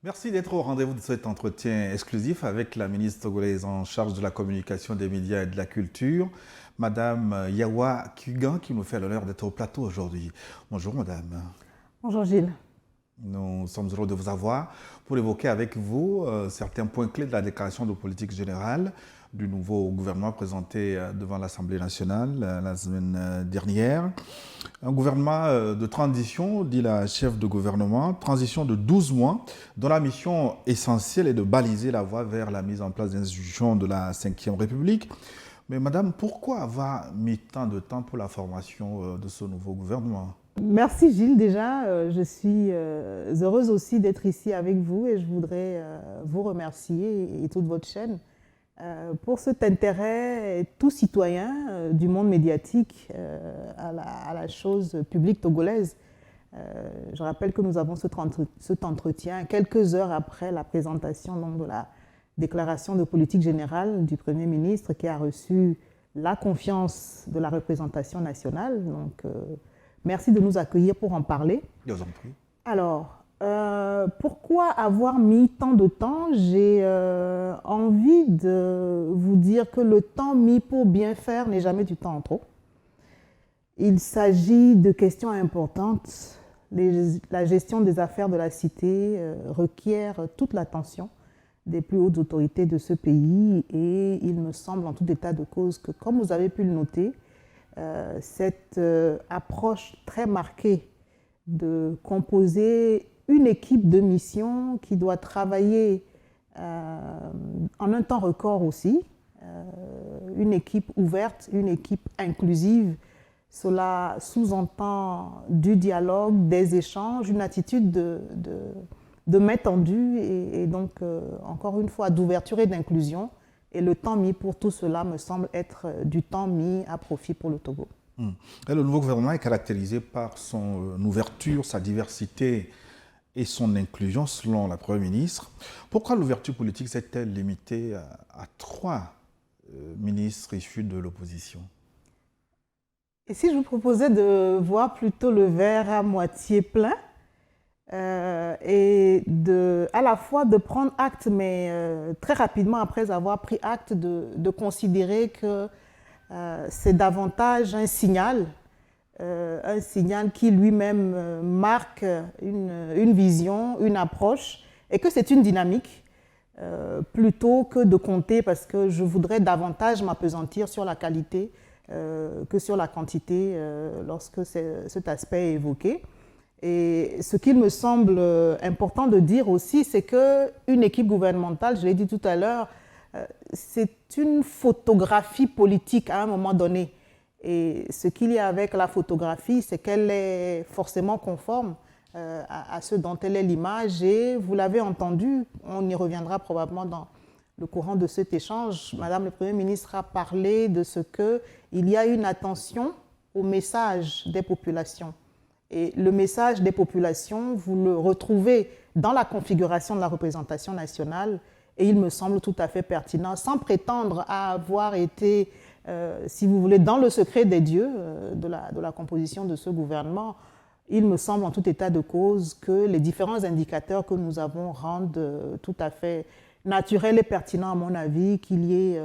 Merci d'être au rendez-vous de cet entretien exclusif avec la ministre togolaise en charge de la communication, des médias et de la culture, Madame Yawa Kugan, qui nous fait l'honneur d'être au plateau aujourd'hui. Bonjour Madame. Bonjour Gilles. Nous sommes heureux de vous avoir pour évoquer avec vous certains points clés de la déclaration de politique générale du nouveau gouvernement présenté devant l'Assemblée nationale la semaine dernière. Un gouvernement de transition, dit la chef de gouvernement, transition de 12 mois, dont la mission essentielle est de baliser la voie vers la mise en place des institutions de la Ve République. Mais Madame, pourquoi avoir mis tant de temps pour la formation de ce nouveau gouvernement ? Merci Gilles déjà. Je suis heureuse aussi d'être ici avec vous et je voudrais vous remercier et toute votre chaîne pour cet intérêt tout citoyen du monde médiatique à la chose publique togolaise. Je rappelle que nous avons cet entretien quelques heures après la présentation donc, de la déclaration de politique générale du Premier ministre qui a reçu la confiance de la représentation nationale. Donc, merci de nous accueillir pour en parler. Je vous en prie. Alors, pourquoi avoir mis tant de temps? J'ai envie de vous dire que le temps mis pour bien faire n'est jamais du temps en trop. Il s'agit de questions importantes. La gestion des affaires de la cité requiert toute l'attention des plus hautes autorités de ce pays et il me semble en tout état de cause que, comme vous avez pu le noter, cette approche très marquée de composer une équipe de mission qui doit travailler en un temps record aussi, une équipe ouverte, une équipe inclusive. Cela sous-entend du dialogue, des échanges, une attitude de main tendue et donc, encore une fois, d'ouverture et d'inclusion. Et le temps mis pour tout cela me semble être du temps mis à profit pour le Togo. Et le nouveau gouvernement est caractérisé par son ouverture, sa diversité et son inclusion, selon la Première ministre. Pourquoi l'ouverture politique s'est-elle limitée à 3 ministres issus de l'opposition? Et si je vous proposais de voir plutôt le verre à moitié plein et à la fois de prendre acte, mais très rapidement après avoir pris acte, de considérer que c'est davantage un signal qui lui-même marque une vision, une approche, et que c'est une dynamique, plutôt que de compter, parce que je voudrais davantage m'appesantir sur la qualité que sur la quantité lorsque cet aspect est évoqué. Et ce qu'il me semble important de dire aussi, c'est qu'une équipe gouvernementale, je l'ai dit tout à l'heure, c'est une photographie politique à un moment donné. Et ce qu'il y a avec la photographie, c'est qu'elle est forcément conforme à ce dont elle est l'image. Et vous l'avez entendu, on y reviendra probablement dans le courant de cet échange. Madame le Premier ministre a parlé de ce qu'il y a une attention au message des populations. Et le message des populations, vous le retrouvez dans la configuration de la représentation nationale et il me semble tout à fait pertinent, sans prétendre à avoir été, si vous voulez, dans le secret des dieux de la composition de ce gouvernement. Il me semble en tout état de cause que les différents indicateurs que nous avons rendent tout à fait naturel et pertinent, à mon avis, qu'il y ait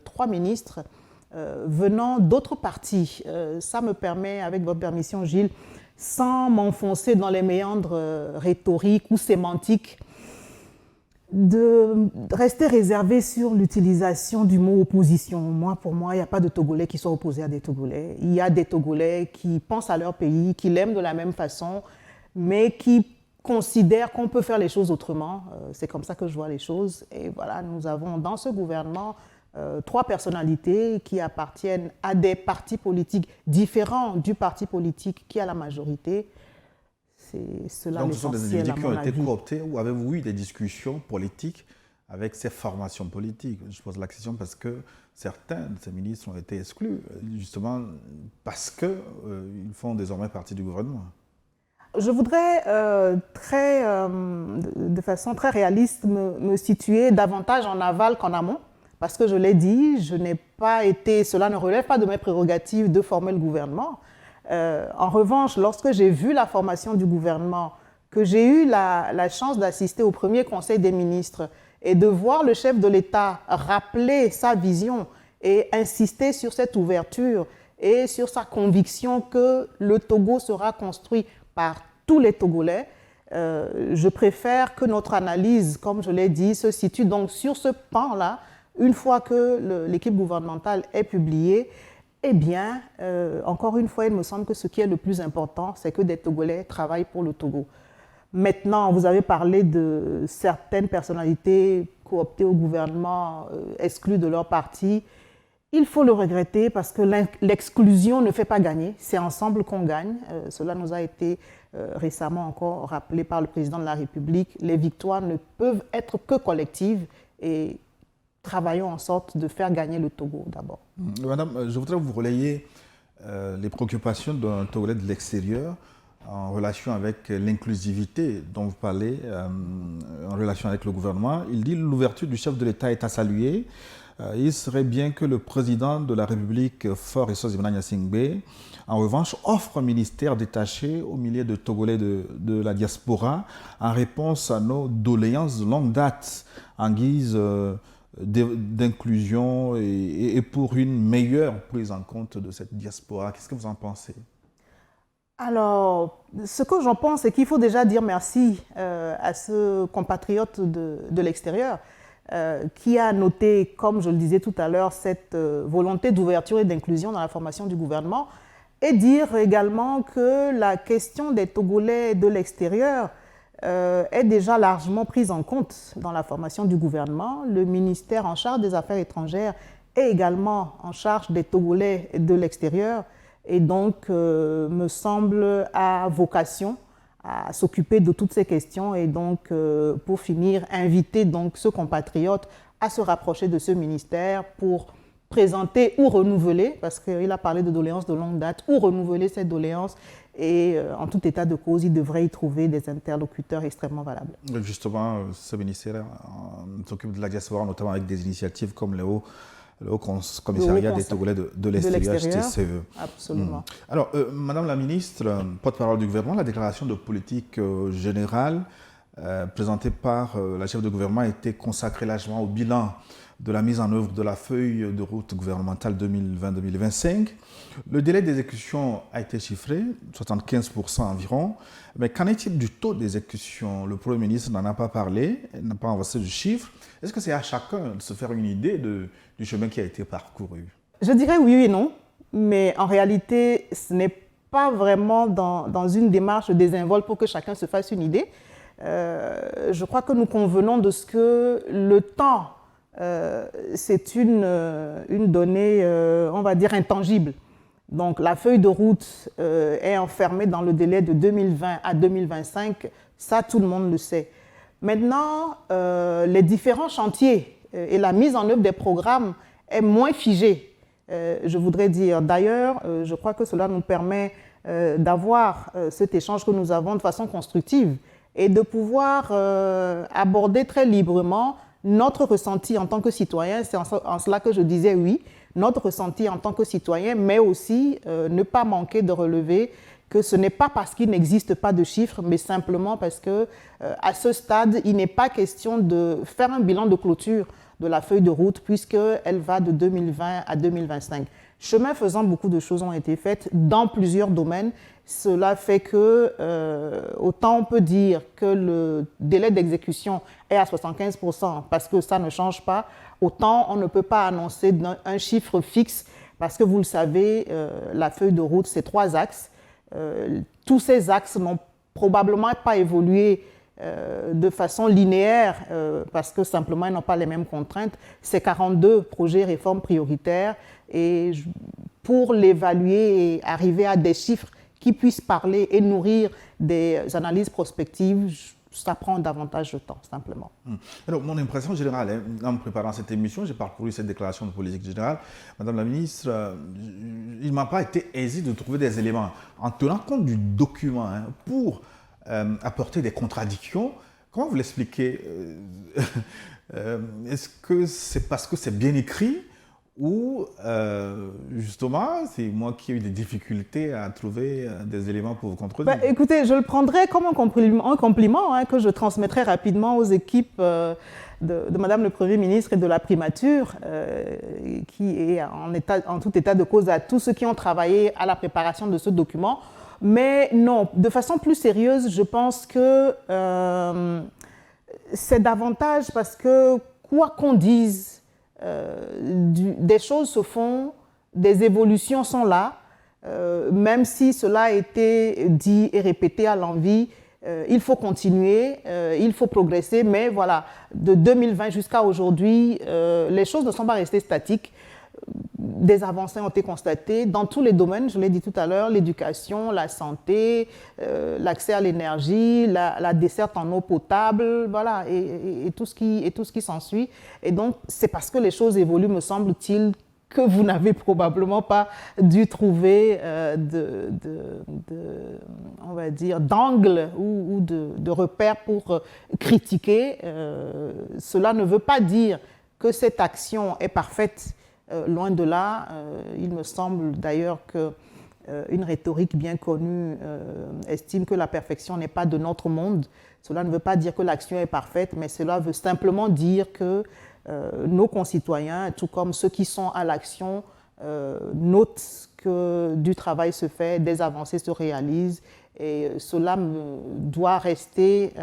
3 ministres venant d'autres partis. Ça me permet, avec votre permission, Gilles, sans m'enfoncer dans les méandres rhétoriques ou sémantiques, de rester réservé sur l'utilisation du mot opposition. Pour moi, il n'y a pas de Togolais qui soient opposés à des Togolais. Il y a des Togolais qui pensent à leur pays, qui l'aiment de la même façon, mais qui considèrent qu'on peut faire les choses autrement. C'est comme ça que je vois les choses. Et voilà, nous avons dans ce gouvernement 3 personnalités qui appartiennent à des partis politiques différents du parti politique qui a la majorité. C'est cela Donc ce sont des l'essentiel, individus qui à mon ont été avis. cooptés ou avez-vous eu des discussions politiques avec ces formations politiques? Je pose la question parce que certains de ces ministres ont été exclus, justement parce qu'ils font désormais partie du gouvernement. Je voudrais, de façon très réaliste, me situer davantage en aval qu'en amont, parce que je l'ai dit, cela ne relève pas de mes prérogatives de former le gouvernement. En revanche, lorsque j'ai vu la formation du gouvernement, que j'ai eu la chance d'assister au premier Conseil des ministres et de voir le chef de l'État rappeler sa vision et insister sur cette ouverture et sur sa conviction que le Togo sera construit par tous les Togolais, je préfère que notre analyse, comme je l'ai dit, se situe donc sur ce pan-là. Une fois que l'équipe gouvernementale est publiée, eh bien, encore une fois, il me semble que ce qui est le plus important, c'est que des Togolais travaillent pour le Togo. Maintenant, vous avez parlé de certaines personnalités cooptées au gouvernement, exclues de leur parti. Il faut le regretter parce que l'exclusion ne fait pas gagner, c'est ensemble qu'on gagne. Cela nous a été récemment encore rappelé par le président de la République. Les victoires ne peuvent être que collectives et travaillons en sorte de faire gagner le Togo d'abord. Madame, je voudrais vous relayer les préoccupations d'un Togolais de l'extérieur en relation avec l'inclusivité dont vous parlez, en relation avec le gouvernement. Il dit que l'ouverture du chef de l'État est à saluer. Il serait bien que le président de la République, Faure Essoz-Imana Gnassingbé, en revanche, offre un ministère détaché aux milliers de Togolais de la diaspora en réponse à nos doléances de longue date en guise d'inclusion et pour une meilleure prise en compte de cette diaspora. Qu'est-ce que vous en pensez? Alors, ce que j'en pense, c'est qu'il faut déjà dire merci à ce compatriote de l'extérieur qui a noté, comme je le disais tout à l'heure, cette volonté d'ouverture et d'inclusion dans la formation du gouvernement, et dire également que la question des Togolais de l'extérieur est déjà largement prise en compte dans la formation du gouvernement. Le ministère en charge des Affaires étrangères est également en charge des Togolais de l'extérieur et donc, me semble, a vocation à s'occuper de toutes ces questions et donc, pour finir, inviter donc ce compatriote à se rapprocher de ce ministère pour présenter ou renouveler, parce qu'il a parlé de doléances de longue date, ou renouveler ces doléances. Et en tout état de cause, il devrait y trouver des interlocuteurs extrêmement valables. Justement, ce ministère s'occupe de la diaspora, notamment avec des initiatives comme le Haut Commissariat des Togolais de l'extérieur, HTCE. Absolument. Alors, Madame la ministre, porte-parole du gouvernement, la déclaration de politique générale présentée par la chef de gouvernement a été consacrée largement au bilan de la mise en œuvre de la feuille de route gouvernementale 2020-2025. Le délai d'exécution a été chiffré, 75% environ. Mais qu'en est-il du taux d'exécution? Le Premier ministre n'en a pas parlé, il n'a pas avancé de chiffres. Est-ce que c'est à chacun de se faire une idée du chemin qui a été parcouru? Je dirais oui et non, mais en réalité, ce n'est pas vraiment dans une démarche désinvolte pour que chacun se fasse une idée. Je crois que nous convenons de ce que le temps, c'est une donnée, on va dire, intangible. Donc la feuille de route est enfermée dans le délai de 2020 à 2025, ça tout le monde le sait. Maintenant, les différents chantiers et la mise en œuvre des programmes est moins figée, je voudrais dire. D'ailleurs, je crois que cela nous permet d'avoir cet échange que nous avons de façon constructive et de pouvoir aborder très librement notre ressenti en tant que citoyen. C'est en cela que je disais oui, notre ressenti en tant que citoyen, mais aussi ne pas manquer de relever que ce n'est pas parce qu'il n'existe pas de chiffres, mais simplement parce que à ce stade, il n'est pas question de faire un bilan de clôture de la feuille de route puisqu'elle va de 2020 à 2025. Chemin faisant, beaucoup de choses ont été faites dans plusieurs domaines. Cela fait que, autant on peut dire que le délai d'exécution est à 75% parce que ça ne change pas, autant on ne peut pas annoncer un chiffre fixe parce que vous le savez, la feuille de route, c'est 3 axes. Tous ces axes n'ont probablement pas évolué de façon linéaire parce que simplement ils n'ont pas les mêmes contraintes. C'est 42 projets réformes prioritaires et pour l'évaluer et arriver à des chiffres qui puissent parler et nourrir des analyses prospectives, ça prend davantage de temps, simplement. Alors, mon impression générale, en me préparant cette émission, j'ai parcouru cette déclaration de politique générale. Madame la ministre, il ne m'a pas été aisé de trouver des éléments en tenant compte du document pour apporter des contradictions. Comment vous l'expliquez? Est-ce que c'est parce que c'est bien écrit ou justement, c'est moi qui ai eu des difficultés à trouver des éléments pour vous contredire? Écoutez, je le prendrai comme un compliment hein, que je transmettrai rapidement aux équipes de Madame le Premier ministre et de la primature, qui est en tout état de cause à tous ceux qui ont travaillé à la préparation de ce document. Mais non, de façon plus sérieuse, je pense que c'est davantage parce que, quoi qu'on dise, des choses se font, des évolutions sont là, même si cela a été dit et répété à l'envi, il faut continuer, il faut progresser, mais voilà, de 2020 jusqu'à aujourd'hui, les choses ne sont pas restées statiques. Des avancées ont été constatées dans tous les domaines, je l'ai dit tout à l'heure, l'éducation, la santé, l'accès à l'énergie, la desserte en eau potable, voilà, et tout ce qui s'ensuit. Et donc, c'est parce que les choses évoluent, me semble-t-il, que vous n'avez probablement pas dû trouver on va dire, d'angle ou de repères pour critiquer. Cela ne veut pas dire que cette action est parfaite. Loin de là, il me semble d'ailleurs qu'une rhétorique bien connue estime que la perfection n'est pas de notre monde. Cela ne veut pas dire que l'action est parfaite, mais cela veut simplement dire que nos concitoyens, tout comme ceux qui sont à l'action, notent que du travail se fait, des avancées se réalisent, et cela doit rester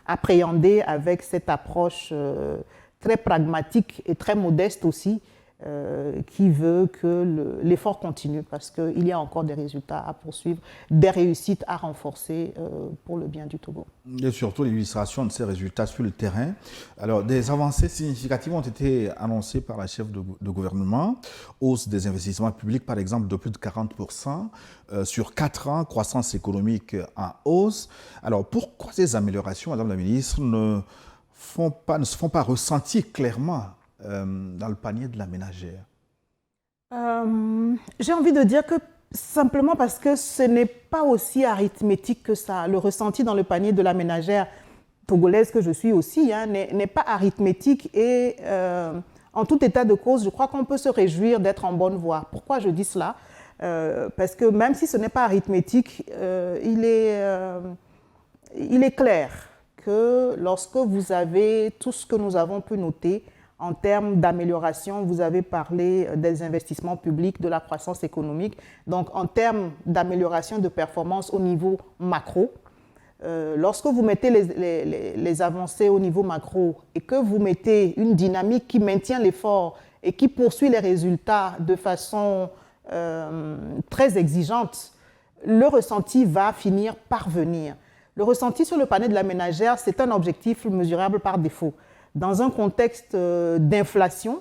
appréhendé avec cette approche très pragmatique et très modeste aussi, qui veut que l'effort continue parce qu'il y a encore des résultats à poursuivre, des réussites à renforcer pour le bien du Togo. Et surtout l'illustration de ces résultats sur le terrain. Alors, des avancées significatives ont été annoncées par la chef de gouvernement. Hausse des investissements publics, par exemple, de plus de 40%. Sur 4 ans, croissance économique en hausse. Alors, pourquoi ces améliorations, Madame la ministre, ne se font pas ressentir clairement dans le panier de la ménagère? J'ai envie de dire que simplement parce que ce n'est pas aussi arithmétique que ça. Le ressenti dans le panier de la ménagère togolaise que je suis aussi n'est pas arithmétique et en tout état de cause, je crois qu'on peut se réjouir d'être en bonne voie. Pourquoi je dis cela? Parce que même si ce n'est pas arithmétique, il est clair que lorsque vous avez tout ce que nous avons pu noter, en termes d'amélioration, vous avez parlé des investissements publics, de la croissance économique. Donc, en termes d'amélioration de performance au niveau macro, lorsque vous mettez les avancées au niveau macro et que vous mettez une dynamique qui maintient l'effort et qui poursuit les résultats de façon très exigeante, le ressenti va finir par venir. Le ressenti sur le panier de la ménagère, c'est un objectif mesurable par défaut. Dans un contexte d'inflation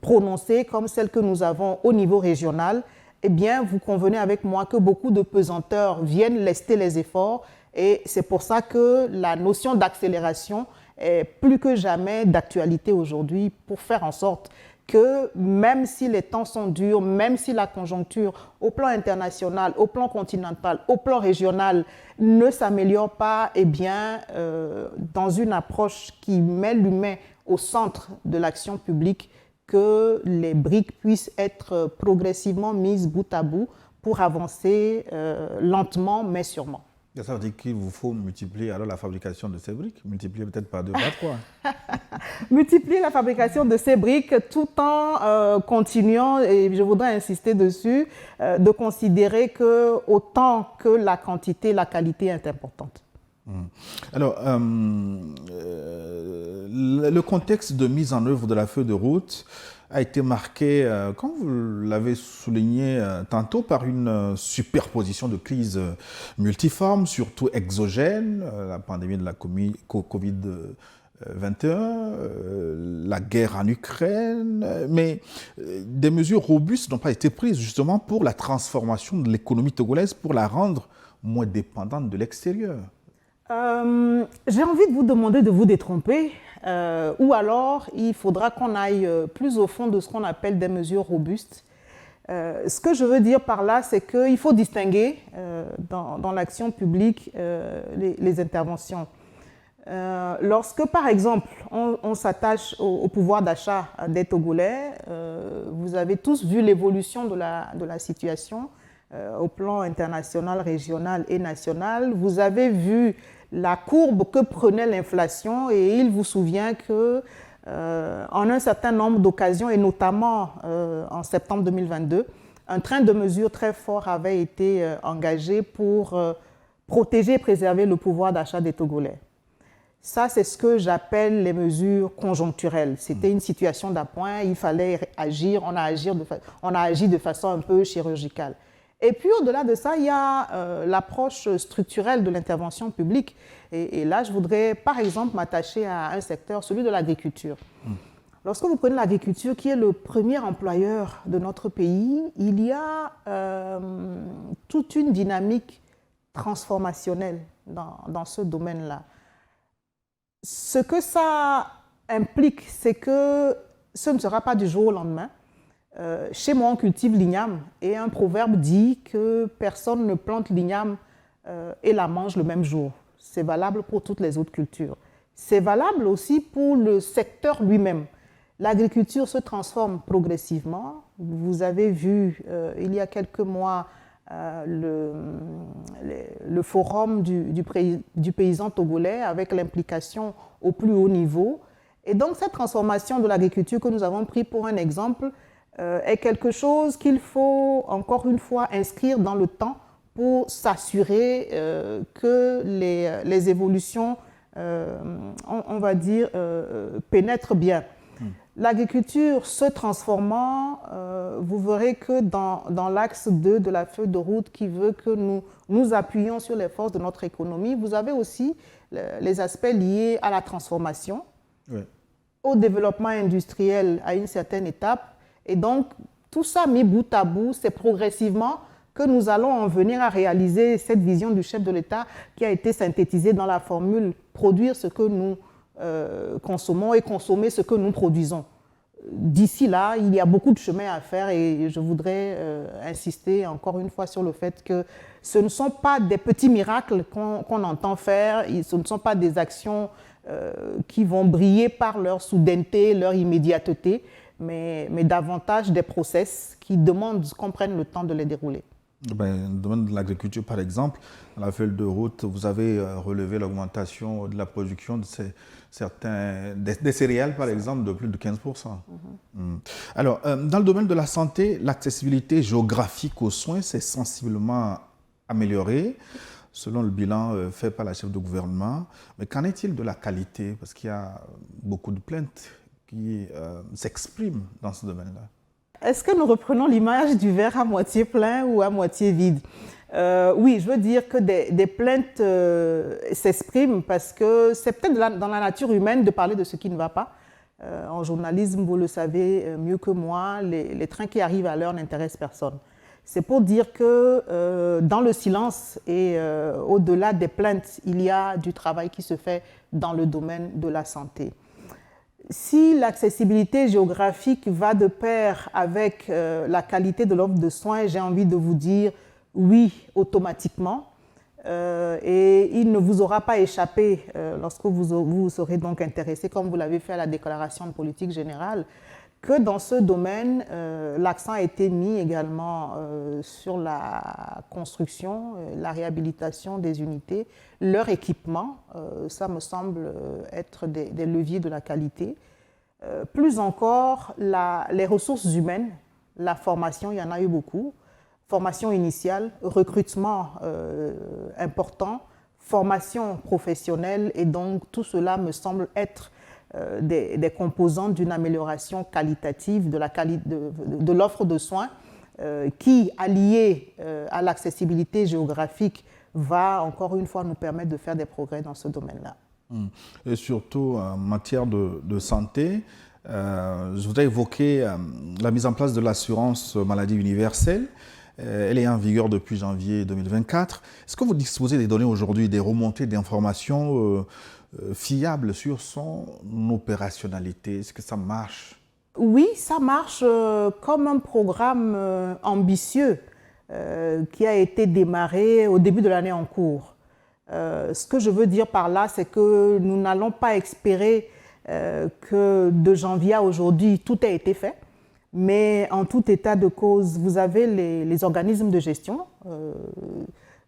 prononcée comme celle que nous avons au niveau régional, eh bien, vous convenez avec moi que beaucoup de pesanteurs viennent lester les efforts et c'est pour ça que la notion d'accélération est plus que jamais d'actualité aujourd'hui pour faire en sorte que même si les temps sont durs, même si la conjoncture au plan international, au plan continental, au plan régional ne s'améliore pas, eh bien, dans une approche qui met l'humain au centre de l'action publique, que les briques puissent être progressivement mises bout à bout pour avancer lentement mais sûrement. Ça veut dire qu'il vous faut multiplier alors la fabrication de ces briques, multiplier peut-être par 2, par 3. Multiplier la fabrication de ces briques tout en continuant, et je voudrais insister dessus, de considérer que autant que la quantité, la qualité est importante. Alors, le contexte de mise en œuvre de la feuille de route a été marqué, comme vous l'avez souligné tantôt, par une superposition de crises multiformes, surtout exogènes, la pandémie de la Covid-21, la guerre en Ukraine, mais des mesures robustes n'ont pas été prises justement pour la transformation de l'économie togolaise, pour la rendre moins dépendante de l'extérieur. J'ai envie de vous demander de vous détromper, ou alors il faudra qu'on aille plus au fond de ce qu'on appelle des mesures robustes. Ce que je veux dire par là, c'est qu'il faut distinguer dans l'action publique les interventions. Lorsque, par exemple, on s'attache au pouvoir d'achat des Togolais, vous avez tous vu l'évolution de la situation au plan international, régional et national. Vous avez vu la courbe que prenait l'inflation et il vous souvient que en un certain nombre d'occasions, et notamment en septembre 2022, un train de mesures très fort avait été engagé pour protéger et préserver le pouvoir d'achat des Togolais. Ça, c'est ce que j'appelle les mesures conjoncturelles. C'était une situation d'appoint, il fallait agir, on a agi de façon un peu chirurgicale. Et puis, au-delà de ça, il y a l'approche structurelle de l'intervention publique. Et là, je voudrais, par exemple, m'attacher à un secteur, celui de l'agriculture. Lorsque vous prenez l'agriculture, qui est le premier employeur de notre pays, il y a toute une dynamique transformationnelle dans ce domaine-là. Ce que ça implique, c'est que ce ne sera pas du jour au lendemain. Chez moi, on cultive l'igname et un proverbe dit que personne ne plante l'igname et la mange le même jour. C'est valable pour toutes les autres cultures. C'est valable aussi pour le secteur lui-même. L'agriculture se transforme progressivement. Vous avez vu il y a quelques mois le forum du paysan togolais avec l'implication au plus haut niveau. Et donc cette transformation de l'agriculture que nous avons pris pour un exemple est quelque chose qu'il faut encore une fois inscrire dans le temps pour s'assurer que les évolutions, on va dire, pénètrent bien. L'agriculture se transformant, vous verrez que dans l'axe 2 de la feuille de route qui veut que nous appuyions sur les forces de notre économie, vous avez aussi les aspects liés à la transformation, oui, au développement industriel à une certaine étape. Et donc, tout ça mis bout à bout, c'est progressivement que nous allons en venir à réaliser cette vision du chef de l'État qui a été synthétisée dans la formule « produire ce que nous consommons et consommer ce que nous produisons ». D'ici là, il y a beaucoup de chemin à faire et je voudrais insister encore une fois sur le fait que ce ne sont pas des petits miracles qu'on entend faire, ce ne sont pas des actions qui vont briller par leur soudaineté, leur immédiateté, mais davantage des process qui demandent qu'on prenne le temps de les dérouler. Dans le domaine de l'agriculture, par exemple, dans la feuille de route, vous avez relevé l'augmentation de la production de des céréales, par exemple, de plus de 15%. Alors, dans le domaine de la santé, l'accessibilité géographique aux soins s'est sensiblement améliorée, selon le bilan fait par la chef de gouvernement. Mais qu'en est-il de la qualité? Parce qu'il y a beaucoup de plaintes qui s'expriment dans ce domaine-là. Est-ce que nous reprenons l'image du verre à moitié plein ou à moitié vide? Oui, je veux dire que des plaintes s'expriment parce que c'est peut-être dans la nature humaine de parler de ce qui ne va pas. En journalisme, vous le savez mieux que moi, les trains qui arrivent à l'heure n'intéressent personne. C'est pour dire que dans le silence et au-delà des plaintes, il y a du travail qui se fait dans le domaine de la santé. Si l'accessibilité géographique va de pair avec la qualité de l'offre de soins, j'ai envie de vous dire oui, automatiquement. Et il ne vous aura pas échappé lorsque vous serez donc intéressé, comme vous l'avez fait à la déclaration de politique générale, que dans ce domaine, l'accent a été mis également sur la construction, la réhabilitation des unités, leur équipement, ça me semble être des leviers de la qualité. Plus encore, les ressources humaines, la formation, il y en a eu beaucoup. Formation initiale, recrutement important, formation professionnelle, et donc tout cela me semble être des composants d'une amélioration qualitative de l'offre de soins qui, alliée à l'accessibilité géographique, va encore une fois nous permettre de faire des progrès dans ce domaine-là. Et surtout en matière de santé, je voudrais évoquer la mise en place de l'assurance maladie universelle. Elle est en vigueur depuis janvier 2024. Est-ce que vous disposez des données aujourd'hui, des remontées d'informations fiable sur son opérationnalité? Est-ce que ça marche? Oui, ça marche comme un programme ambitieux qui a été démarré au début de l'année en cours. Ce que je veux dire par là, c'est que nous n'allons pas espérer que de janvier à aujourd'hui, tout ait été fait. Mais en tout état de cause, vous avez les organismes de gestion,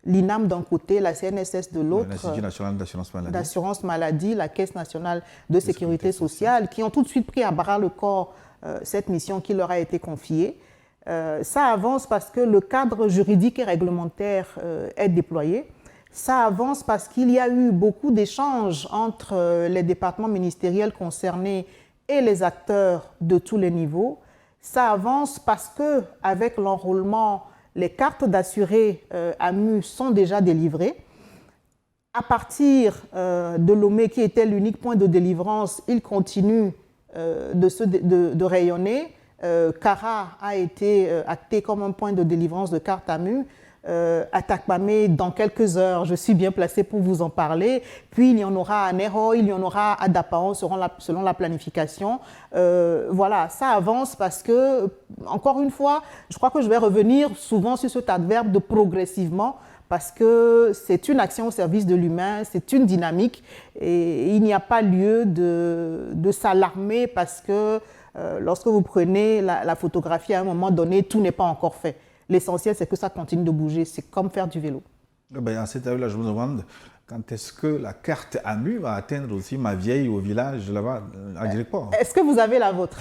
l'INAM d'un côté, la CNSS de l'autre, l'Institut national d'assurance maladie, la Caisse nationale de sécurité sociale, qui ont tout de suite pris à bras le corps cette mission qui leur a été confiée. Ça avance parce que le cadre juridique et réglementaire est déployé. Ça avance parce qu'il y a eu beaucoup d'échanges entre les départements ministériels concernés et les acteurs de tous les niveaux. Ça avance parce qu'avec l'enrôlement, les cartes d'assurés AMU sont déjà délivrées. À partir de Lomé, qui était l'unique point de délivrance, il continue de rayonner. Kara a été acté comme un point de délivrance de cartes AMU. À Takpamé, dans quelques heures, je suis bien placée pour vous en parler. Puis il y en aura à Nero, il y en aura à Dapaon selon la planification. Voilà, ça avance parce que, encore une fois, je crois que je vais revenir souvent sur cet adverbe de progressivement, parce que c'est une action au service de l'humain, c'est une dynamique et il n'y a pas lieu de s'alarmer parce que lorsque vous prenez la photographie à un moment donné, tout n'est pas encore fait. L'essentiel, c'est que ça continue de bouger. C'est comme faire du vélo. À cet âge-là, je me demande quand est-ce que la carte AMU va atteindre aussi ma vieille au village là-bas à Direcport. Est-ce que vous avez la vôtre?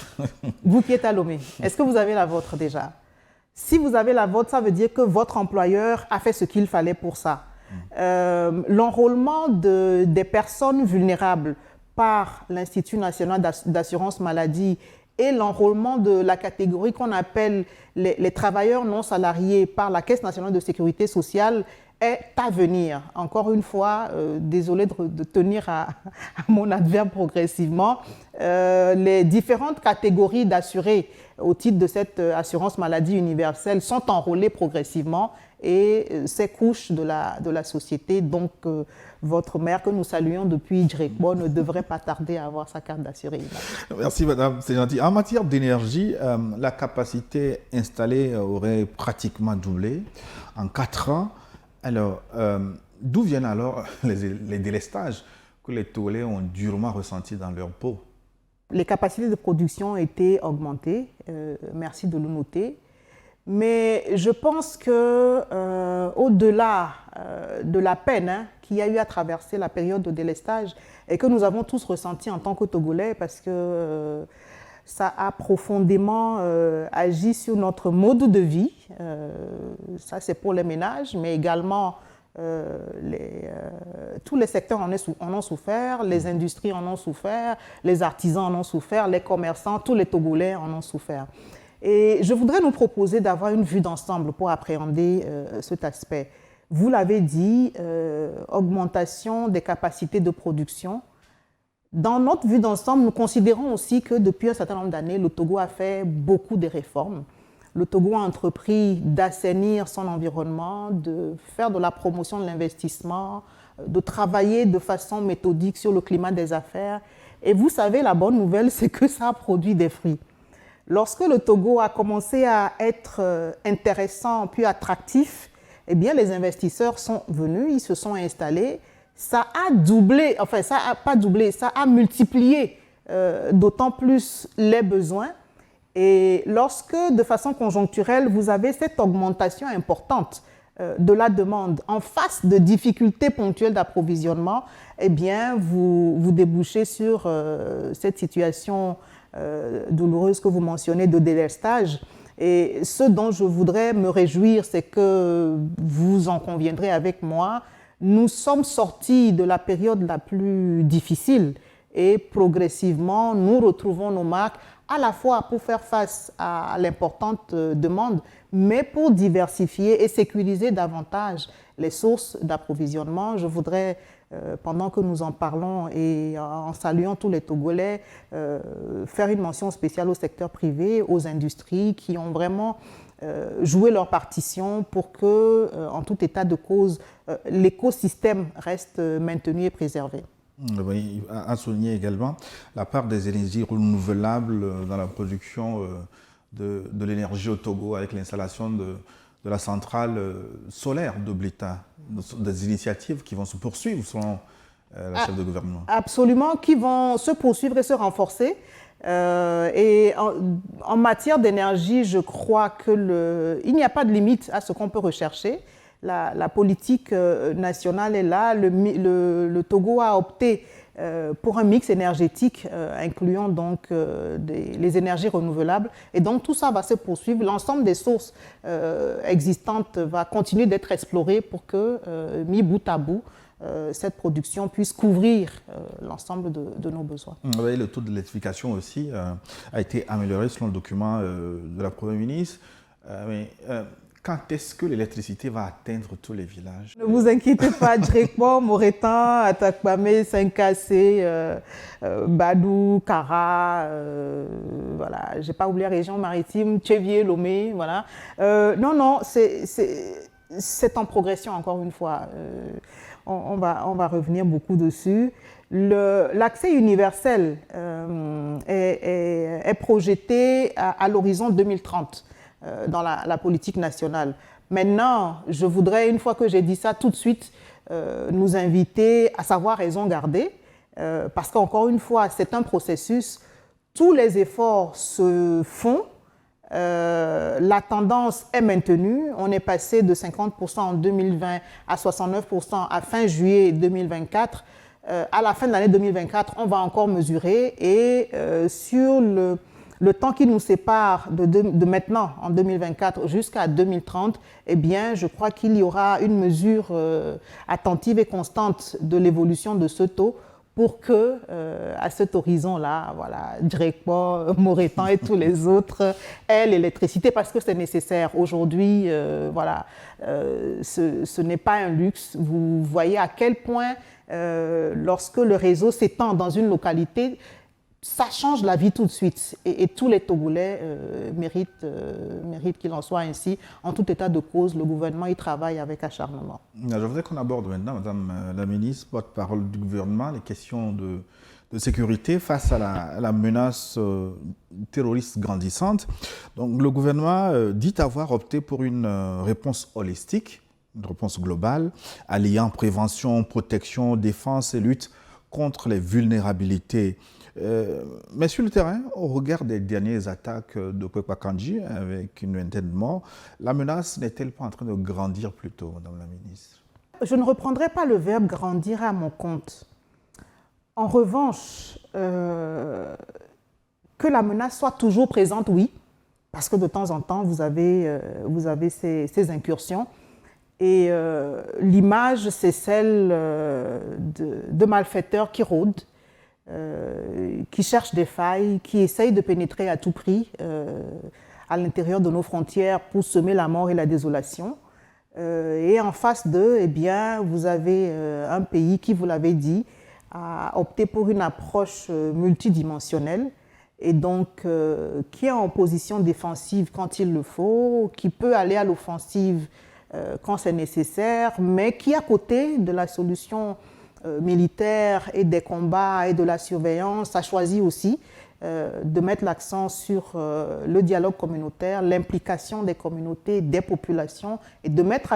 Vous qui êtes à Lomé, est-ce que vous avez la vôtre déjà? Si vous avez la vôtre, ça veut dire que votre employeur a fait ce qu'il fallait pour ça. L'enrôlement des personnes vulnérables par l'Institut national d'assurance maladie et l'enrôlement de la catégorie qu'on appelle les travailleurs non salariés par la Caisse nationale de sécurité sociale est à venir. Encore une fois, désolé de tenir à mon adverbe progressivement, les différentes catégories d'assurés au titre de cette assurance maladie universelle sont enrôlées progressivement et ces couches de la société, donc votre mère que nous saluons depuis Djrekbo, ne devrait pas tarder à avoir sa carte d'assuré. Merci madame, c'est gentil. En matière d'énergie, la capacité installée aurait pratiquement doublé en 4 ans. Alors, d'où viennent alors les délestages que les Togolais ont durement ressentis dans leur peau? Les capacités de production ont été augmentées, merci de le noter. Mais je pense qu'au-delà de la peine qu'il y a eu à traverser la période de délestage et que nous avons tous ressenti en tant que Togolais parce que ça a profondément agi sur notre mode de vie. Ça, c'est pour les ménages, mais également tous les secteurs en ont souffert, les industries en ont souffert, les artisans en ont souffert, les commerçants, tous les Togolais en ont souffert. Et je voudrais nous proposer d'avoir une vue d'ensemble pour appréhender cet aspect. Vous l'avez dit, augmentation des capacités de production. Dans notre vue d'ensemble, nous considérons aussi que depuis un certain nombre d'années, le Togo a fait beaucoup de réformes. Le Togo a entrepris d'assainir son environnement, de faire de la promotion de l'investissement, de travailler de façon méthodique sur le climat des affaires. Et vous savez, la bonne nouvelle, c'est que ça a produit des fruits. Lorsque le Togo a commencé à être intéressant puis attractif, eh bien, les investisseurs sont venus, ils se sont installés. Ça a doublé, enfin, ça n'a pas doublé, ça a multiplié d'autant plus les besoins. Et lorsque, de façon conjoncturelle, vous avez cette augmentation importante de la demande en face de difficultés ponctuelles d'approvisionnement, eh bien, vous débouchez sur cette situation douloureuse que vous mentionnez de délestage. Et ce dont je voudrais me réjouir, c'est que vous en conviendrez avec moi, nous sommes sortis de la période la plus difficile et progressivement, nous retrouvons nos marques à la fois pour faire face à l'importante demande, mais pour diversifier et sécuriser davantage les sources d'approvisionnement. Je voudrais, pendant que nous en parlons et en saluant tous les Togolais, faire une mention spéciale au secteur privé, aux industries qui ont vraiment joué leur partition pour que, en tout état de cause, l'écosystème reste maintenu et préservé. Oui, à souligner également la part des énergies renouvelables dans la production de l'énergie au Togo avec l'installation de de la centrale solaire de Blita, des initiatives qui vont se poursuivre selon la chef de gouvernement. Absolument, qui vont se poursuivre et se renforcer. Et en matière d'énergie, je crois qu'il n'y a pas de limite à ce qu'on peut rechercher. La politique nationale est là. Le Togo a opté pour un mix énergétique incluant donc les énergies renouvelables. Et donc tout ça va se poursuivre. L'ensemble des sources existantes va continuer d'être exploré pour que, mis bout à bout, cette production puisse couvrir l'ensemble de nos besoins. Oui, le taux de l'électrification aussi a été amélioré selon le document de la Première ministre. Quand est-ce que l'électricité va atteindre tous les villages? Ne vous inquiétez pas, Drekpo, Moretan, Atakpame, Saint-Cassé, Badou, Kara, voilà, j'ai pas oublié la région maritime, Tchévier, Lomé, voilà. Non, c'est en progression encore une fois. On va revenir beaucoup dessus. L'accès universel est projeté à l'horizon 2030 dans la politique nationale. Maintenant, je voudrais, une fois que j'ai dit ça, tout de suite nous inviter à savoir raison garder, parce qu'encore une fois, c'est un processus, tous les efforts se font, la tendance est maintenue, on est passé de 50% en 2020 à 69% à fin juillet 2024. À la fin de l'année 2024, on va encore mesurer et sur le temps qui nous sépare de maintenant, en 2024, jusqu'à 2030, eh bien, je crois qu'il y aura une mesure attentive et constante de l'évolution de ce taux pour que, à cet horizon-là, voilà, Drekpo, Moretan et tous les autres aient l'électricité parce que c'est nécessaire. Aujourd'hui, voilà, ce n'est pas un luxe. Vous voyez à quel point, lorsque le réseau s'étend dans une localité, ça change la vie tout de suite et tous les Togolais méritent qu'il en soit ainsi. En tout état de cause, le gouvernement y travaille avec acharnement. Je voudrais qu'on aborde maintenant, Madame la ministre, porte-parole du gouvernement, les questions de sécurité face à la menace terroriste grandissante. Donc, le gouvernement dit avoir opté pour une réponse holistique, une réponse globale, alliant prévention, protection, défense et lutte contre les vulnérabilités. Mais sur le terrain, au regard des dernières attaques de Kwekwakanji, avec une vingtaine de morts, la menace n'est-elle pas en train de grandir plutôt, Madame la ministre? Je ne reprendrai pas le verbe grandir à mon compte. En revanche, que la menace soit toujours présente, oui, parce que de temps en temps, vous avez ces incursions. Et l'image, c'est celle de malfaiteurs qui rôdent, qui cherchent des failles, qui essayent de pénétrer à tout prix à l'intérieur de nos frontières pour semer la mort et la désolation. Et en face d'eux, eh bien, vous avez un pays qui, vous l'avez dit, a opté pour une approche multidimensionnelle et donc qui est en position défensive quand il le faut, qui peut aller à l'offensive quand c'est nécessaire, mais qui, à côté de la solution militaire et des combats et de la surveillance, a choisi aussi de mettre l'accent sur le dialogue communautaire, l'implication des communautés, des populations, et de mettre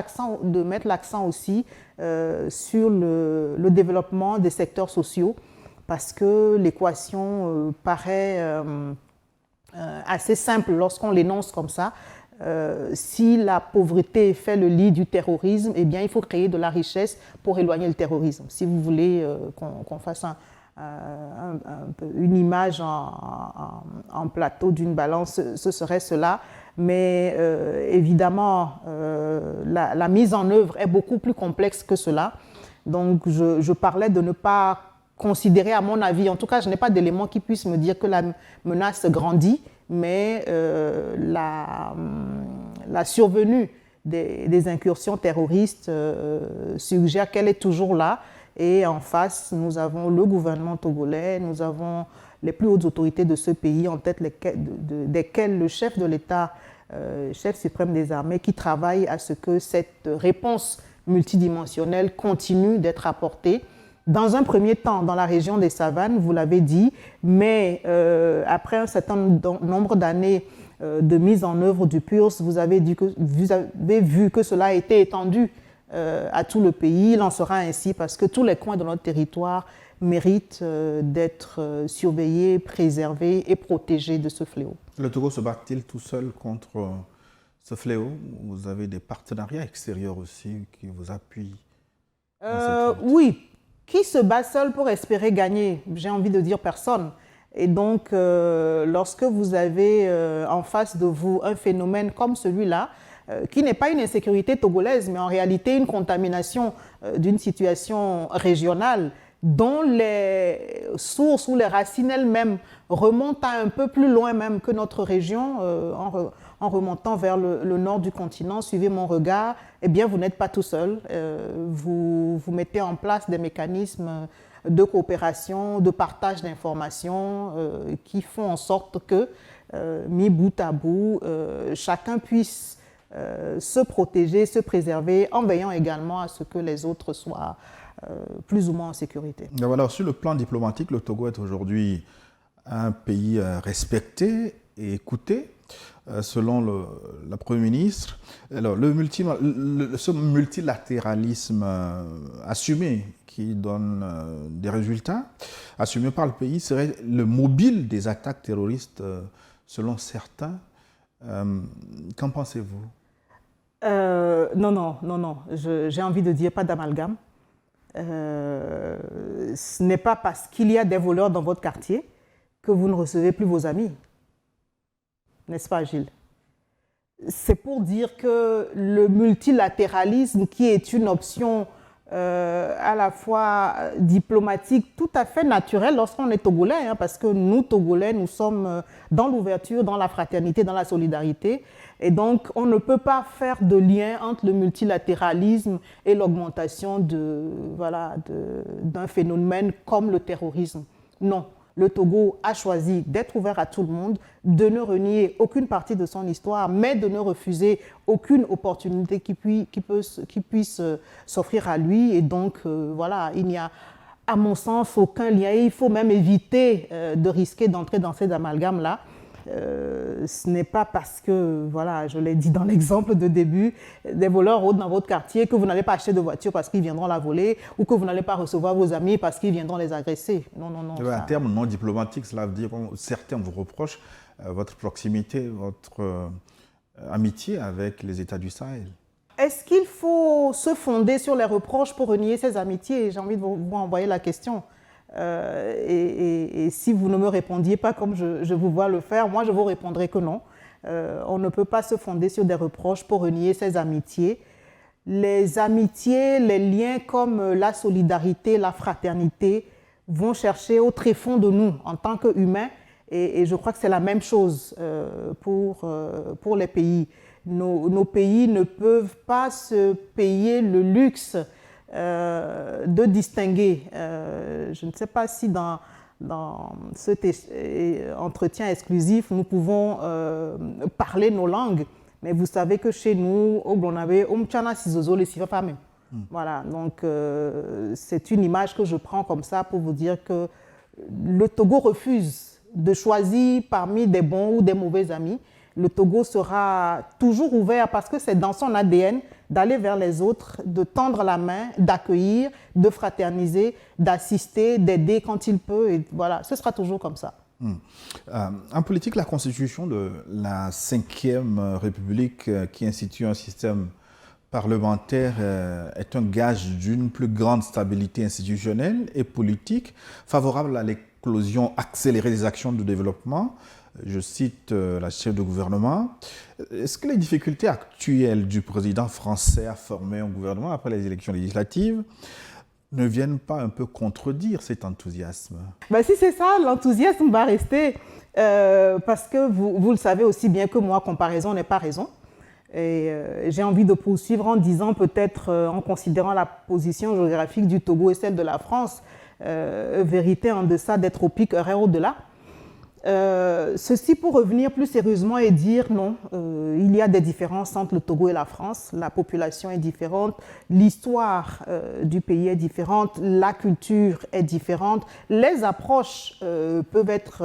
l'accent aussi sur le développement des secteurs sociaux, parce que l'équation paraît assez simple lorsqu'on l'énonce comme ça. Si la pauvreté fait le lit du terrorisme, eh bien, il faut créer de la richesse pour éloigner le terrorisme. Si vous voulez qu'on fasse une image en plateau d'une balance, ce serait cela. Mais évidemment, la mise en œuvre est beaucoup plus complexe que cela. Donc, je parlais de ne pas considérer, à mon avis, en tout cas, je n'ai pas d'éléments qui puissent me dire que la menace grandit, mais la survenue des incursions terroristes suggère qu'elle est toujours là. Et en face, nous avons le gouvernement togolais, nous avons les plus hautes autorités de ce pays, en tête desquelles le chef de l'État, chef suprême des armées, qui travaille à ce que cette réponse multidimensionnelle continue d'être apportée. Dans un premier temps, dans la région des savanes, vous l'avez dit, mais après un certain nombre d'années de mise en œuvre du PURS. Vous avez vu que cela a été étendu à tout le pays. Il en sera ainsi parce que tous les coins de notre territoire méritent d'être surveillés, préservés et protégés de ce fléau. Le Togo se bat-il tout seul contre ce fléau? Vous avez des partenariats extérieurs aussi qui vous appuient? Oui. Qui se bat seul pour espérer gagner? J'ai envie de dire personne. Et donc, lorsque vous avez en face de vous un phénomène comme celui-là, qui n'est pas une insécurité togolaise, mais en réalité une contamination d'une situation régionale, dont les sources ou les racines elles-mêmes remontent à un peu plus loin même que notre région, en remontant vers le nord du continent, suivez mon regard, eh bien vous n'êtes pas tout seul. Vous mettez en place des mécanismes de coopération, de partage d'informations qui font en sorte que, mis bout à bout, chacun puisse se protéger, se préserver, en veillant également à ce que les autres soient plus ou moins en sécurité. Alors, sur le plan diplomatique, le Togo est aujourd'hui un pays respecté et écouté, selon la Premier ministre. Alors, ce multilatéralisme assumé qui donne des résultats, assumé par le pays, serait le mobile des attaques terroristes, selon certains. Qu'en pensez-vous? Non. J'ai envie de dire pas d'amalgame. Ce n'est pas parce qu'il y a des voleurs dans votre quartier que vous ne recevez plus vos amis. N'est-ce pas, Gilles? C'est pour dire que le multilatéralisme, qui est une option à la fois diplomatique, tout à fait naturelle lorsqu'on est Togolais, hein, parce que nous, Togolais, nous sommes dans l'ouverture, dans la fraternité, dans la solidarité. Et donc, on ne peut pas faire de lien entre le multilatéralisme et l'augmentation d'un phénomène comme le terrorisme. Non, le Togo a choisi d'être ouvert à tout le monde, de ne renier aucune partie de son histoire, mais de ne refuser aucune opportunité qui puisse s'offrir à lui. Et donc, il n'y a, à mon sens, aucun lien. Et il faut même éviter de risquer d'entrer dans ces amalgames-là. Ce n'est pas parce que, je l'ai dit dans l'exemple de début, des voleurs rôdent dans votre quartier que vous n'allez pas acheter de voiture parce qu'ils viendront la voler ou que vous n'allez pas recevoir vos amis parce qu'ils viendront les agresser. Non. À terme non diplomatique, cela veut dire que certains vous reprochent votre proximité, votre amitié avec les États du Sahel. Est-ce qu'il faut se fonder sur les reproches pour renier ces amitiés? J'ai envie de vous envoyer la question. Et si vous ne me répondiez pas comme je vous vois le faire, moi je vous répondrai que non. On ne peut pas se fonder sur des reproches pour renier ces amitiés. Les amitiés, les liens comme la solidarité, la fraternité vont chercher au tréfonds de nous en tant qu'humains, et je crois que c'est la même chose pour les pays. Nos pays ne peuvent pas se payer le luxe de distinguer. Je ne sais pas si dans cet entretien exclusif, nous pouvons parler nos langues, mais vous savez que chez nous, au Blonabé, voilà, donc c'est une image que je prends comme ça pour vous dire que le Togo refuse de choisir parmi des bons ou des mauvais amis. Le Togo sera toujours ouvert parce que c'est dans son ADN d'aller vers les autres, de tendre la main, d'accueillir, de fraterniser, d'assister, d'aider quand il peut. Et voilà, ce sera toujours comme ça. En politique, la constitution de la 5e République qui institue un système parlementaire est un gage d'une plus grande stabilité institutionnelle et politique, favorable à l'éclosion accélérée des actions de développement. Je cite la chef de gouvernement. Est-ce que les difficultés actuelles du président français à former un gouvernement après les élections législatives ne viennent pas un peu contredire cet enthousiasme? Si c'est ça, l'enthousiasme va rester parce que vous le savez aussi bien que moi, comparaison n'est pas raison. Et j'ai envie de poursuivre en disant peut-être, en considérant la position géographique du Togo et celle de la France, vérité en deçà des tropiques, heureux au-delà. Ceci pour revenir plus sérieusement et dire non, il y a des différences entre le Togo et la France. La population est différente, l'histoire du pays est différente, la culture est différente, les approches peuvent être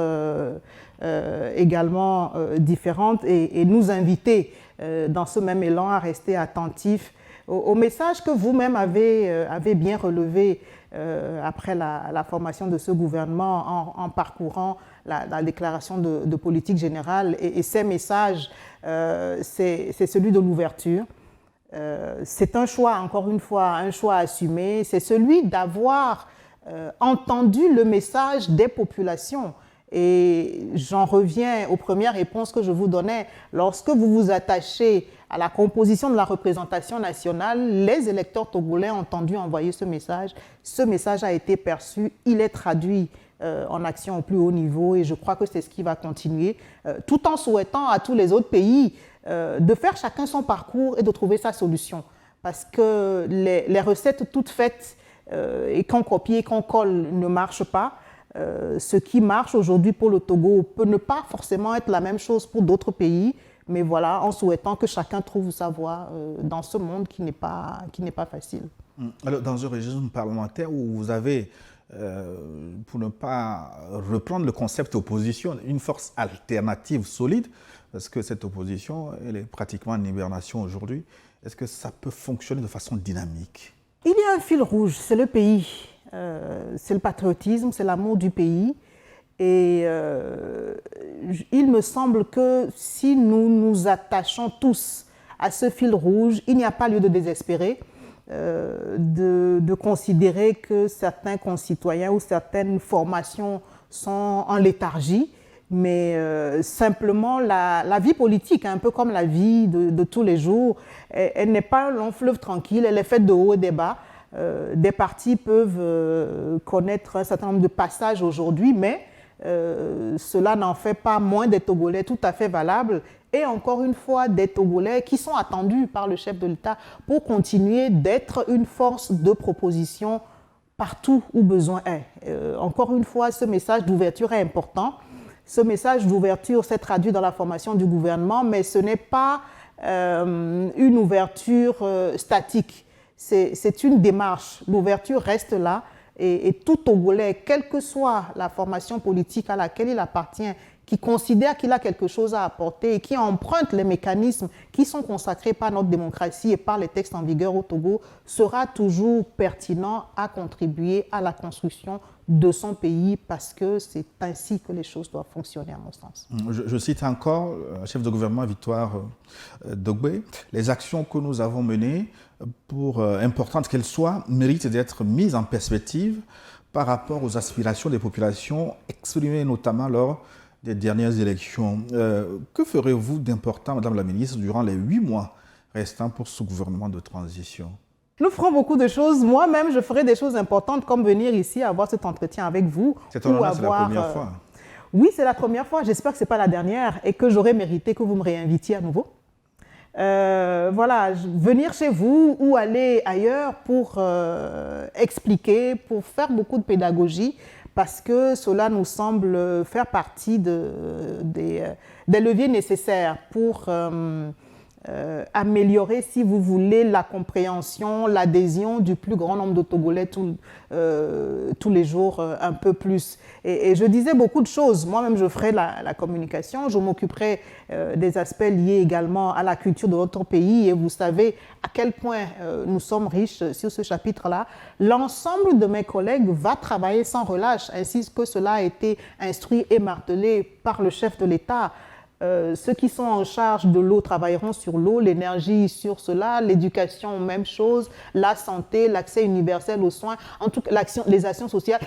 également différentes et nous inviter dans ce même élan à rester attentifs au message que vous-même avez bien relevé après la formation de ce gouvernement en parcourant la déclaration de politique générale. Et ces messages, c'est celui de l'ouverture. C'est un choix, encore une fois, un choix assumé. C'est celui d'avoir entendu le message des populations. Et j'en reviens aux premières réponses que je vous donnais. Lorsque vous vous attachez à la composition de la représentation nationale, les électeurs togolais ont entendu envoyer ce message. Ce message a été perçu, il est traduit en action au plus haut niveau et je crois que c'est ce qui va continuer, tout en souhaitant à tous les autres pays de faire chacun son parcours et de trouver sa solution. Parce que les recettes toutes faites et qu'on copie et qu'on colle ne marchent pas. Ce qui marche aujourd'hui pour le Togo peut ne pas forcément être la même chose pour d'autres pays, mais voilà, en souhaitant que chacun trouve sa voie dans ce monde qui n'est pas facile. Alors, dans un régime parlementaire où vous avez, pour ne pas reprendre le concept opposition, une force alternative solide, parce que cette opposition, elle est pratiquement en hibernation aujourd'hui, est-ce que ça peut fonctionner de façon dynamique? Il y a un fil rouge, c'est le pays. C'est le patriotisme, c'est l'amour du pays. Et il me semble que si nous nous attachons tous à ce fil rouge, il n'y a pas lieu de désespérer, de considérer que certains concitoyens ou certaines formations sont en léthargie, mais simplement la vie politique, un peu comme la vie de tous les jours, elle n'est pas un long fleuve tranquille, elle est faite de hauts et des bas. Des partis peuvent connaître un certain nombre de passages aujourd'hui, mais cela n'en fait pas moins des Togolais tout à fait valables et encore une fois des Togolais qui sont attendus par le chef de l'État pour continuer d'être une force de proposition partout où besoin est. Encore une fois, ce message d'ouverture est important. Ce message d'ouverture s'est traduit dans la formation du gouvernement, mais ce n'est pas une ouverture statique. C'est une démarche. L'ouverture reste là et tout Togolais, quelle que soit la formation politique à laquelle il appartient, qui considère qu'il a quelque chose à apporter et qui emprunte les mécanismes qui sont consacrés par notre démocratie et par les textes en vigueur au Togo, sera toujours pertinent à contribuer à la construction de son pays parce que c'est ainsi que les choses doivent fonctionner à mon sens. Je cite encore le chef de gouvernement Victoire Dogbe. Les actions que nous avons menées, pour importantes qu'elles soient, méritent d'être mises en perspective par rapport aux aspirations des populations exprimées notamment lors des dernières élections. Que ferez-vous d'important, Madame la Ministre, durant les 8 mois restants pour ce gouvernement de transition? Nous ferons beaucoup de choses. Moi-même, je ferai des choses importantes comme venir ici avoir cet entretien avec vous. C'est la première fois. Oui, c'est la première fois. J'espère que ce n'est pas la dernière et que j'aurai mérité que vous me réinvitiez à nouveau. Voilà, venir chez vous ou aller ailleurs pour expliquer, pour faire beaucoup de pédagogie, parce que cela nous semble faire partie des leviers nécessaires pour améliorer, si vous voulez, la compréhension, l'adhésion du plus grand nombre de Togolais tous les jours un peu plus. Et je disais beaucoup de choses. Moi-même, je ferai la communication. Je m'occuperai des aspects liés également à la culture de notre pays. Et vous savez à quel point nous sommes riches sur ce chapitre-là. L'ensemble de mes collègues va travailler sans relâche, ainsi que cela a été instruit et martelé par le chef de l'État. Ceux qui sont en charge de l'eau travailleront sur l'eau, l'énergie sur cela, l'éducation, même chose, la santé, l'accès universel aux soins, en tout cas les actions sociales.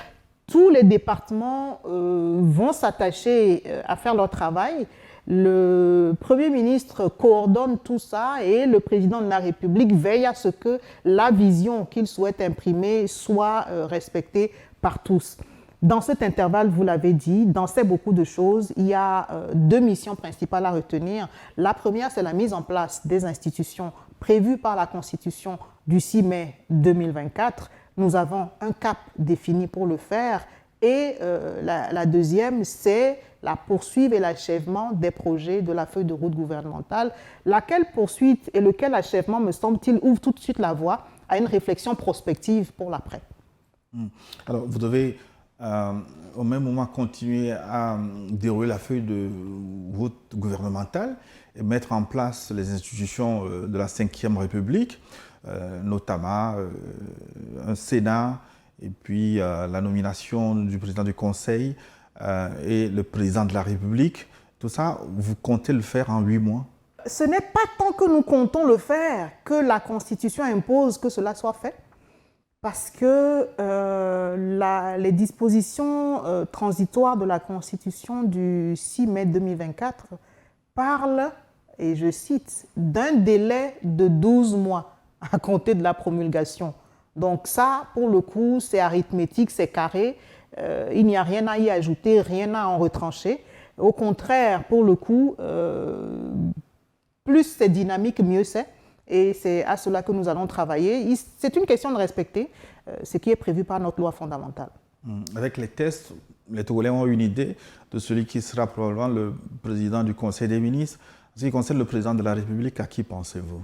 Tous les départements vont s'attacher à faire leur travail. Le Premier ministre coordonne tout ça et le Président de la République veille à ce que la vision qu'il souhaite imprimer soit respectée par tous. Dans cet intervalle, vous l'avez dit, dans ces beaucoup de choses, il y a 2 missions principales à retenir. La première, c'est la mise en place des institutions prévues par la Constitution du 6 mai 2024. Nous avons un cap défini pour le faire Et la deuxième, c'est la poursuite et l'achèvement des projets de la feuille de route gouvernementale. Laquelle poursuite et lequel achèvement, me semble-t-il, ouvre tout de suite la voie à une réflexion prospective pour l'après. Alors, vous devez au même moment continuer à dérouler la feuille de route gouvernementale et mettre en place les institutions de la Ve République, notamment un Sénat, et puis la nomination du président du Conseil et le président de la République. Tout ça, vous comptez le faire en 8 mois? Ce n'est pas tant que nous comptons le faire que la Constitution impose que cela soit fait, parce que les dispositions transitoires de la Constitution du 6 mai 2024 parlent, et je cite, d'un délai de 12 mois à compter de la promulgation. Donc ça, pour le coup, c'est arithmétique, c'est carré. Il n'y a rien à y ajouter, rien à en retrancher. Au contraire, pour le coup, plus c'est dynamique, mieux c'est. Et c'est à cela que nous allons travailler. C'est une question de respecter ce qui est prévu par notre loi fondamentale. Avec les tests, les Togolais ont une idée de celui qui sera probablement le président du Conseil des ministres. En ce qui concerne le président de la République, à qui pensez-vous?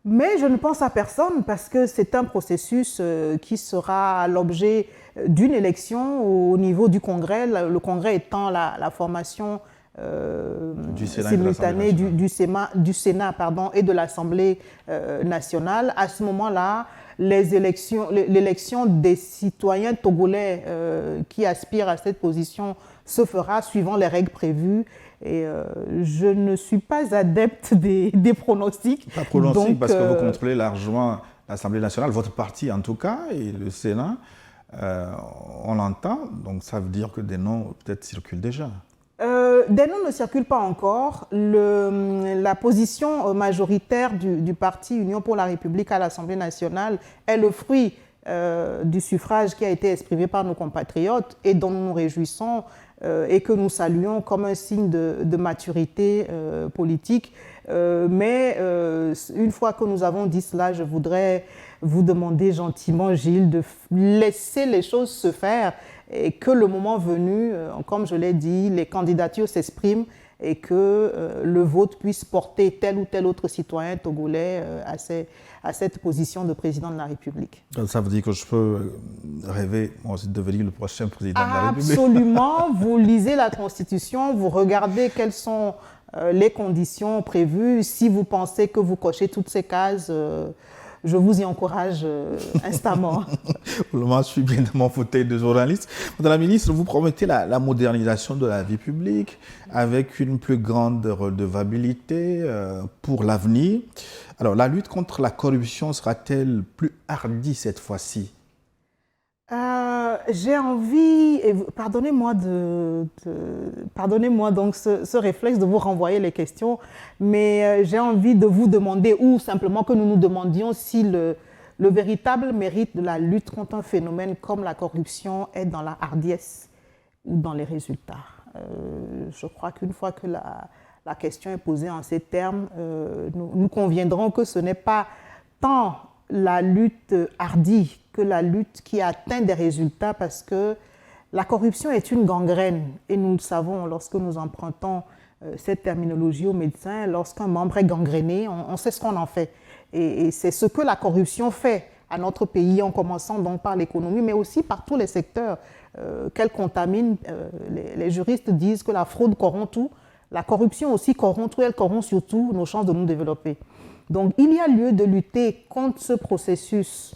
Mais je ne pense à personne parce que c'est un processus qui sera l'objet d'une élection au niveau du Congrès, le Congrès étant la formation simultanée du Sénat et de l'Assemblée nationale. À ce moment-là, l'élection des citoyens togolais qui aspirent à cette position se fera suivant les règles prévues. Et je ne suis pas adepte des pronostics. Pas pronostic, parce que vous contrôlez largement l'Assemblée nationale, votre parti en tout cas, et le Sénat. On l'entend, donc ça veut dire que des noms peut-être circulent déjà. Des noms ne circulent pas encore. La position majoritaire du parti Union pour la République à l'Assemblée nationale est le fruit du suffrage qui a été exprimé par nos compatriotes et dont nous nous réjouissons et que nous saluons comme un signe de maturité politique. Mais une fois que nous avons dit cela, je voudrais vous demander gentiment, Gilles, de laisser les choses se faire et que le moment venu, comme je l'ai dit, les candidatures s'expriment et que le vote puisse porter tel ou tel autre citoyen togolais à cette position de président de la République. Ça veut dire que je peux rêver, moi aussi, de devenir le prochain président de la République? Absolument. Vous lisez la Constitution, vous regardez quelles sont les conditions prévues. Si vous pensez que vous cochez toutes ces cases, je vous y encourage instamment. Je suis bien dans mon fauteuil de journaliste. Madame la ministre, vous promettez la modernisation de la vie publique avec une plus grande redevabilité pour l'avenir. Alors, la lutte contre la corruption sera-t-elle plus hardie cette fois-ci? J'ai envie, et pardonnez-moi donc ce réflexe de vous renvoyer les questions, mais j'ai envie de vous demander, ou simplement que nous nous demandions si le véritable mérite de la lutte contre un phénomène comme la corruption est dans la hardiesse ou dans les résultats. Je crois qu'une fois que la question est posée en ces termes, nous conviendrons que ce n'est pas tant la lutte hardie que la lutte qui atteint des résultats, parce que la corruption est une gangrène et nous le savons lorsque nous empruntons cette terminologie aux médecins. Lorsqu'un membre est gangréné, on sait ce qu'on en fait. Et c'est ce que la corruption fait à notre pays, en commençant donc par l'économie, mais aussi par tous les secteurs qu'elle contamine. Les juristes disent que la fraude corrompt tout, la corruption aussi corrompt tout, elle corrompt surtout nos chances de nous développer. Donc il y a lieu de lutter contre ce processus,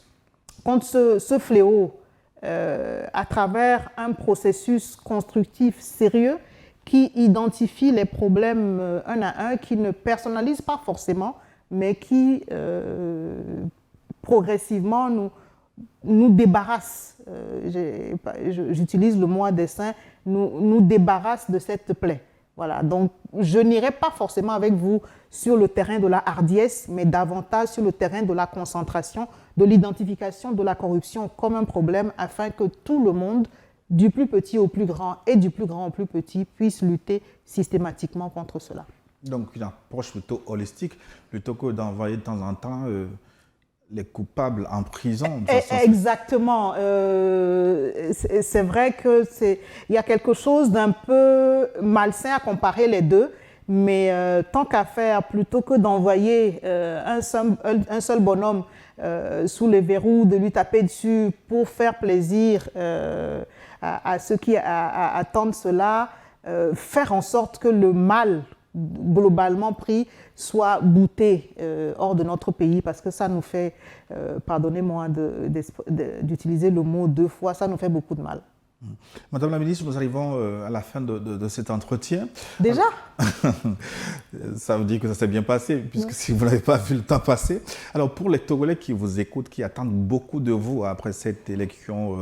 contre ce fléau, à travers un processus constructif sérieux qui identifie les problèmes un à un, qui ne personnalise pas forcément, mais qui progressivement nous débarrasse, j'utilise le mot à dessein, nous débarrasse de cette plaie. Voilà, donc je n'irai pas forcément avec vous sur le terrain de la hardiesse, mais davantage sur le terrain de la concentration, de l'identification de la corruption comme un problème, afin que tout le monde, du plus petit au plus grand et du plus grand au plus petit, puisse lutter systématiquement contre cela. Donc une approche plutôt holistique, plutôt que d'envoyer de temps en temps les coupables en prison. Exactement. C'est vrai qu'il y a quelque chose d'un peu malsain à comparer les deux, mais tant qu'à faire, plutôt que d'envoyer un seul bonhomme sous les verrous, de lui taper dessus pour faire plaisir à ceux qui attendent cela, faire en sorte que le mal globalement pris soit bouté hors de notre pays, parce que ça nous fait, pardonnez-moi d'utiliser le mot deux fois, ça nous fait beaucoup de mal. Madame la ministre, nous arrivons à la fin de cet entretien. Déjà? Ça veut dire que ça s'est bien passé, puisque si vous n'avez pas vu le temps passer. Alors, pour les Togolais qui vous écoutent, qui attendent beaucoup de vous après cette élection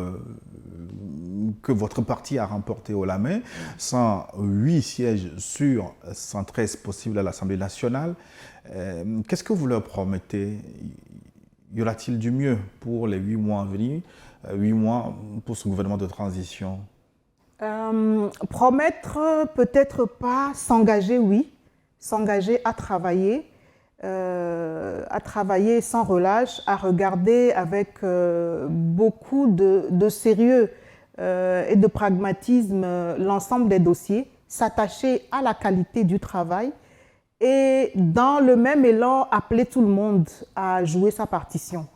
que votre parti a remportée haut la main, 108 sièges sur 113 possibles à l'Assemblée nationale, qu'est-ce que vous leur promettez? Y aura-t-il du mieux pour les 8 mois à venir, 8 mois pour ce gouvernement de transition? Promettre, peut-être pas. S'engager, oui. S'engager à travailler sans relâche, à regarder avec beaucoup de sérieux et de pragmatisme l'ensemble des dossiers, s'attacher à la qualité du travail et dans le même élan, appeler tout le monde à jouer sa partition.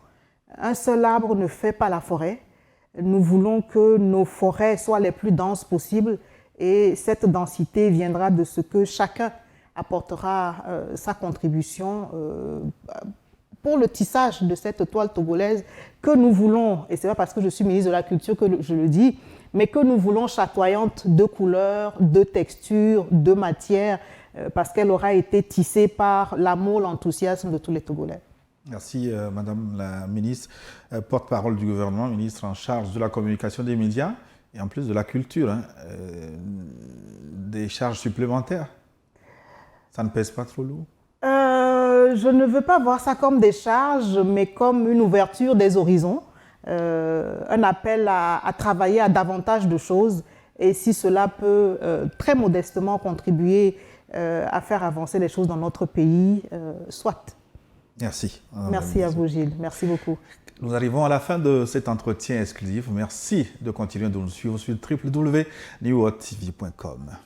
Un seul arbre ne fait pas la forêt. Nous voulons que nos forêts soient les plus denses possibles et cette densité viendra de ce que chacun apportera sa contribution pour le tissage de cette toile togolaise que nous voulons, et ce n'est pas parce que je suis ministre de la Culture que je le dis, mais que nous voulons chatoyante de couleurs, de textures, de matières, parce qu'elle aura été tissée par l'amour, l'enthousiasme de tous les Togolais. Merci Madame la ministre, porte-parole du gouvernement, ministre en charge de la communication des médias et en plus de la culture. Des charges supplémentaires, ça ne pèse pas trop lourd? Je ne veux pas voir ça comme des charges, mais comme une ouverture des horizons, un appel à travailler à davantage de choses. Et si cela peut très modestement contribuer à faire avancer les choses dans notre pays, soit. Merci. Merci à vous, Gilles. Merci beaucoup. Nous arrivons à la fin de cet entretien exclusif. Merci de continuer de nous suivre sur www.newworldtv.com.